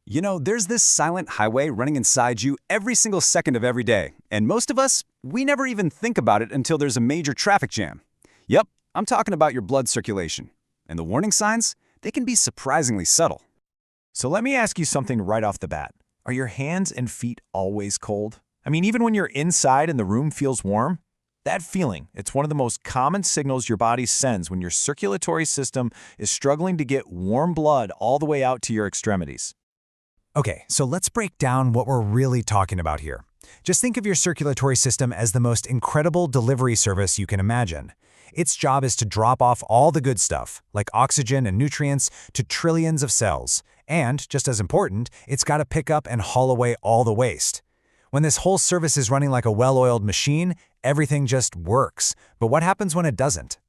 You know, there's this silent highway running inside you every single second of every day, and most of us, we never even think about it until there's a major traffic jam. Yep, I'm talking about your blood circulation. And the warning signs, they can be surprisingly subtle. So let me ask you something right off the bat. Are your hands and feet always cold? I mean, even when you're inside and the room feels warm? That feeling, it's one of the most common signals your body sends when your circulatory system is struggling to get warm blood all the way out to your extremities. Okay, so let's break down what we're really talking about here. Just think of your circulatory system as the most incredible delivery service you can imagine. Its job is to drop off all the good stuff, like oxygen and nutrients, to trillions of cells. And, just as important, it's got to pick up and haul away all the waste. When this whole service is running like a well-oiled machine, everything just works. But what happens when it doesn't?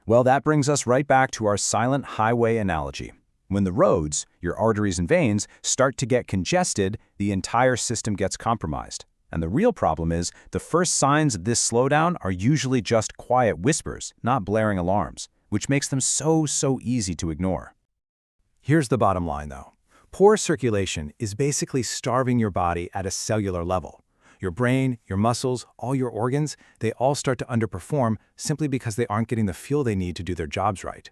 Well, that brings us right back to our silent highway analogy. When the roads, your arteries and veins, start to get congested, the entire system gets compromised. And the real problem is, the first signs of this slowdown are usually just quiet whispers, not blaring alarms, which makes them so easy to ignore. Here's the bottom line, though. Poor circulation is basically starving your body at a cellular level. Your brain, your muscles, all your organs, they all start to underperform simply because they aren't getting the fuel they need to do their jobs right.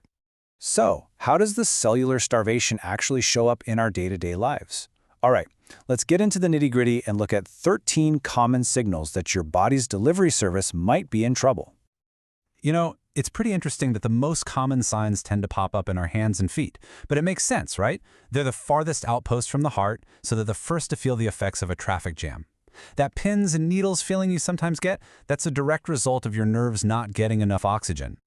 So, how does the cellular starvation actually show up in our day-to-day lives? All right, let's get into the nitty-gritty and look at 13 common signals that your body's delivery service might be in trouble. You know, it's pretty interesting that the most common signs tend to pop up in our hands and feet. But it makes sense, right? They're the farthest outpost from the heart, so they're the first to feel the effects of a traffic jam. That pins and needles feeling you sometimes get, that's a direct result of your nerves not getting enough oxygen.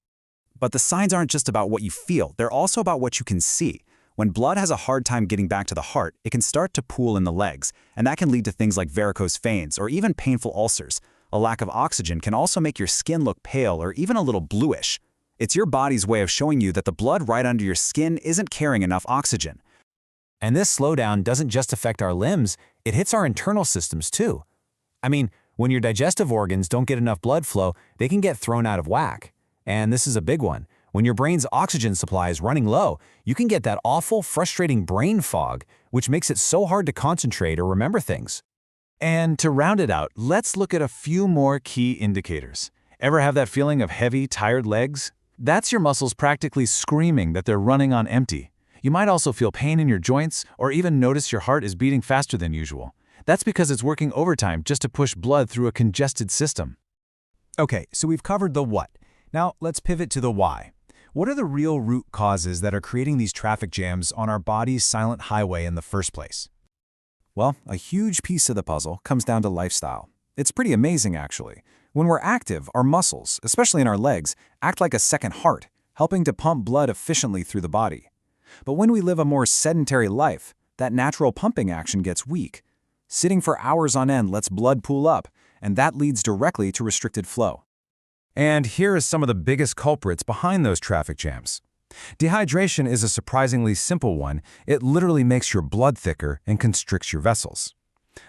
But the signs aren't just about what you feel, they're also about what you can see. When blood has a hard time getting back to the heart, it can start to pool in the legs, and that can lead to things like varicose veins or even painful ulcers. A lack of oxygen can also make your skin look pale or even a little bluish. It's your body's way of showing you that the blood right under your skin isn't carrying enough oxygen. And this slowdown doesn't just affect our limbs, it hits our internal systems too. I mean, when your digestive organs don't get enough blood flow, they can get thrown out of whack. And this is a big one. When your brain's oxygen supply is running low, you can get that awful, frustrating brain fog, which makes it so hard to concentrate or remember things. And to round it out, let's look at a few more key indicators. Ever have that feeling of heavy, tired legs? That's your muscles practically screaming that they're running on empty. You might also feel pain in your joints or even notice your heart is beating faster than usual. That's because it's working overtime just to push blood through a congested system. Okay, so we've covered the what. Now let's pivot to the why. What are the real root causes that are creating these traffic jams on our body's silent highway in the first place? Well, a huge piece of the puzzle comes down to lifestyle. It's pretty amazing, actually. When we're active, our muscles, especially in our legs, act like a second heart, helping to pump blood efficiently through the body. But when we live a more sedentary life, that natural pumping action gets weak. Sitting for hours on end lets blood pool up, and that leads directly to restricted flow. And here is some of the biggest culprits behind those traffic jams. Dehydration is a surprisingly simple one. It literally makes your blood thicker and constricts your vessels.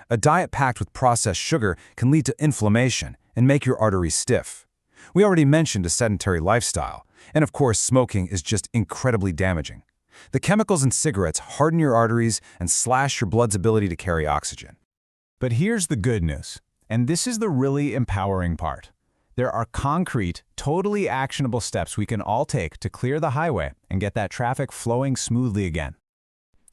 A diet packed with processed sugar can lead to inflammation and make your arteries stiff. We already mentioned a sedentary lifestyle, and of course, smoking is just incredibly damaging. The chemicals in cigarettes harden your arteries and slash your blood's ability to carry oxygen. But here's the good news, and this is the really empowering part. There are concrete, totally actionable steps we can all take to clear the highway and get that traffic flowing smoothly again.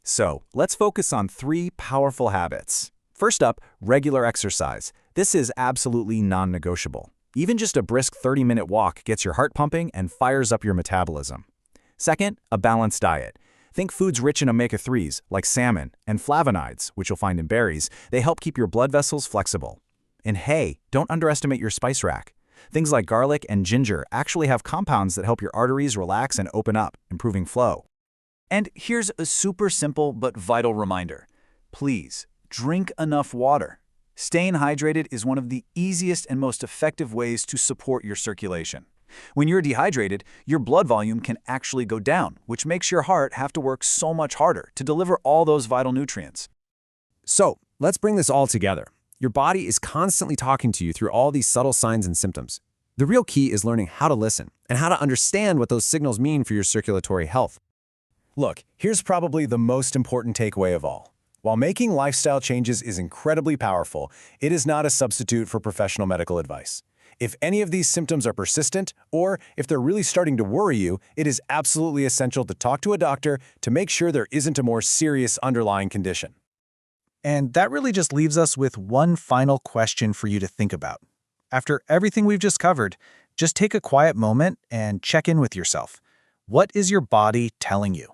So, let's focus on 3 powerful habits. First up, regular exercise. This is absolutely non-negotiable. Even just a brisk 30-minute walk gets your heart pumping and fires up your metabolism. Second, a balanced diet. Think foods rich in omega-3s, like salmon, and flavonoids, which you'll find in berries. They help keep your blood vessels flexible. And hey, don't underestimate your spice rack. Things like garlic and ginger actually have compounds that help your arteries relax and open up, improving flow. And here's a super simple but vital reminder. Please, drink enough water. Staying hydrated is one of the easiest and most effective ways to support your circulation. When you're dehydrated, your blood volume can actually go down, which makes your heart have to work so much harder to deliver all those vital nutrients. So, let's bring this all together. Your body is constantly talking to you through all these subtle signs and symptoms. The real key is learning how to listen and how to understand what those signals mean for your circulatory health. Look, here's probably the most important takeaway of all. While making lifestyle changes is incredibly powerful, it is not a substitute for professional medical advice. If any of these symptoms are persistent, or if they're really starting to worry you, it is absolutely essential to talk to a doctor to make sure there isn't a more serious underlying condition. And that really just leaves us with one final question for you to think about. After everything we've just covered, just take a quiet moment and check in with yourself. What is your body telling you?